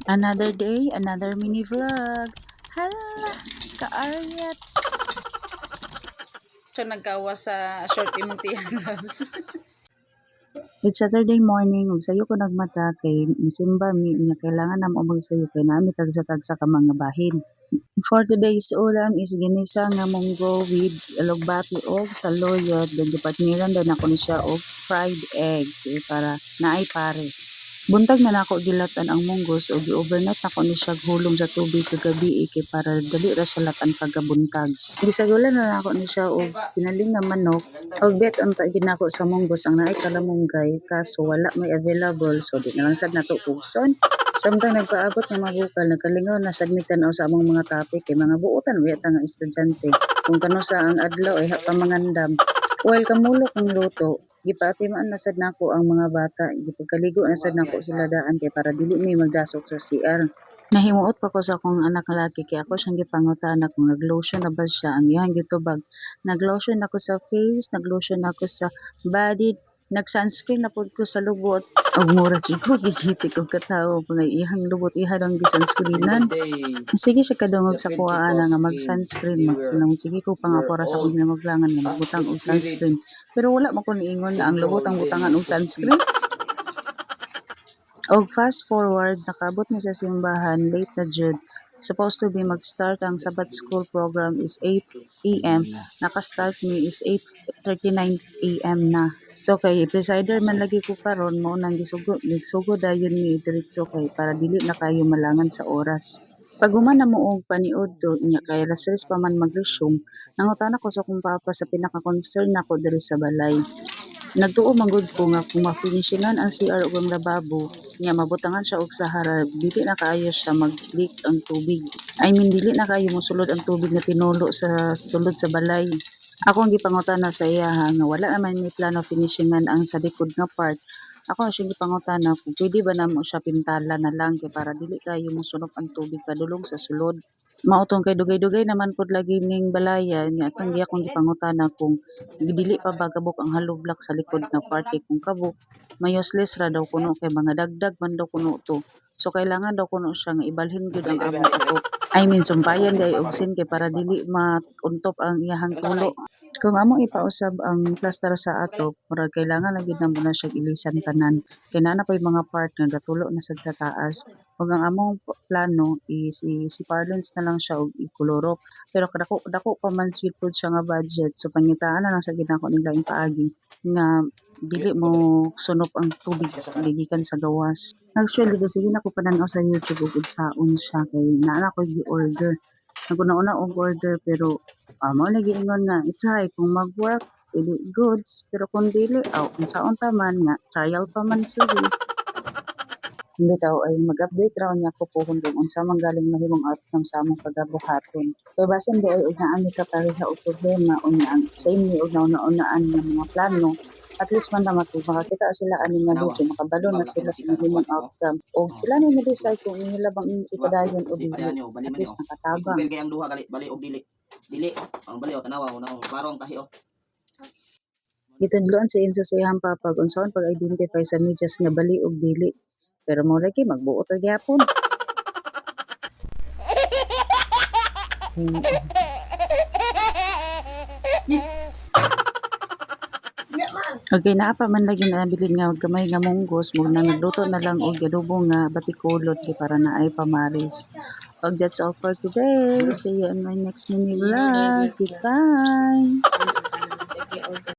Another day, another mini vlog. Hala, kaaryat. So nagkawa sa short imong tiyanas. It's Saturday morning, ug sayo ko nagmata kay musimba mi nya kailangan na mo magsayo kay nami tagsa-tagsa ka mga bahin. For today's ulam is ginisa nga munggo with alugbati og saluyot, then gipartniran din ako ni siya og fried egg para naay pares. Buntag na nako gilatan ang munggos o gi-overnight nako ni siya hulong sa tubig kagabi kay para dali ra siya latan pagabuntag. Gisagulan na nako ni siya og kinaling nga manok og bet ang ginako sa munggos ang naay kalamunggay kaso wala may available so di na lang sad nato pugson. Samtang nagpaabot nga mabukal, nagkalingaw na sad mi tan-aw sa among mga topic kay mga buotan wa ta nga estudyante. Kung kano sa ang adlaw ay pamangandam. While kamulok ang luto, gipatimaan na sad nako ang mga bata, gipagkaligo na sad nako sila daan kay para dili mi magdasok sa CR. Nahimuot pa ko sa akong anak nga laki kay ako siyang gipangutana kung naglotion na ba siya. Ang iyang gitubag, naglotion ako sa face, naglotion ako sa body, nag-sunscreen na pod ko sa lubot. Og mura jud ko gigiti ko katawo nga iyang lubot iha ang gi-sunscreenan. Sige siya kadungog sa kuha ana nga mag-sunscreen magkinang sige ko pangapora sa akong ginamaglangan nga magbutang og sunscreen. Pero wala man ko niingon nga ang lubot ang butangan og sunscreen. Og fast forward, nakaabot mi sa simbahan, late na jud. Supposed to be mag-start ang Sabbath school program is 8 a.m. Naka-start mi is 8:39 a.m. na. So kay presider man lagi ko karon mao nang gisugod dayon mi diretso kay para dili na kayo malangan sa oras. Pag human na mo og paniud to nya kay alas 6 pa man mag-resume, nangutana ko sa akong papa sa pinaka-concern nako diri sa balay. Nagtuo man gud ko nga kung ma-finishingan ang CR ug ang lababo, nya mabutangan siya og sa harag, dili na kaayo siya mag-leak ang tubig. I mean dili na kaayo mosulod ang tubig nga tinulo sa sulod sa balay. Ako ang gipangutana sa iya nga wala naman may plano finishingan ang sa likod nga part. Ako ang siyang gipangutana kung pwede ba namo siya pintala na lang kay para dili kayo mosunod ang tubig padulong sa sulod. Mautong kay dugay-dugay naman pod lagi ning balayan nya atong giya kong gipangutana kung dili pa ba kabuk ang hollow block sa likod nga part kay kung kabuk may useless ra daw kuno kay mga dagdag man daw kuno to. So kailangan daw kuno siya nga ibalhin gyud ang among ato. I mean sumpayan day og sin kay para dili mauntop ang iyahang tulo. Kung amo ipausab ang plaster sa ato, murag kailangan lang gid namo na siya ilisan tanan. Kay naa pay mga part nga gatulo na sad sa taas. Ug ang among plano is si Parlance na lang siya og ikolorok. Pero dako dako pa man sweet food siya nga budget. So pangitaan na lang sa ginako nila ing paagi nga dili mo sunop ang tubig gigikan sa gawas. Actually, sige na ko panan-aw sa YouTube ug unsaon siya kay naa ko gi-order. Naguna-una og order pero mao na giingon nga i-try kung mag-work dili goods pero kung dili unsaon ta man nga trial pa man sige. Bitaw ay mag-update raw niya ko po kung unsa man galing mahimong outcome sa among pagabuhaton. Kay basin di ay ug naami ka pareha og problema unya ang same ni og nauna-unaan nga mga plano. At least man lang makakita sila ani nga video makabalo na sila sa mahimong outcome. Og sila ni decide kung nila bang ipadayon o dili. At least nakatabang. Kay ang duha gali bali og dili. Dili ang bali o tanawa una parong kahi o. Gitudloan si Enzo sa iyang papa kung saan pag-identify sa medyas nga bali og dili. Pero mo lagi magbuot og gyapon. Okay, naa pa man lagi nabilin nga gamay nga munggos mo na nagluto na lang og adobo nga batikulot kay para naay pamaris. Pag that's all for today. See you in my next mini vlog. Goodbye.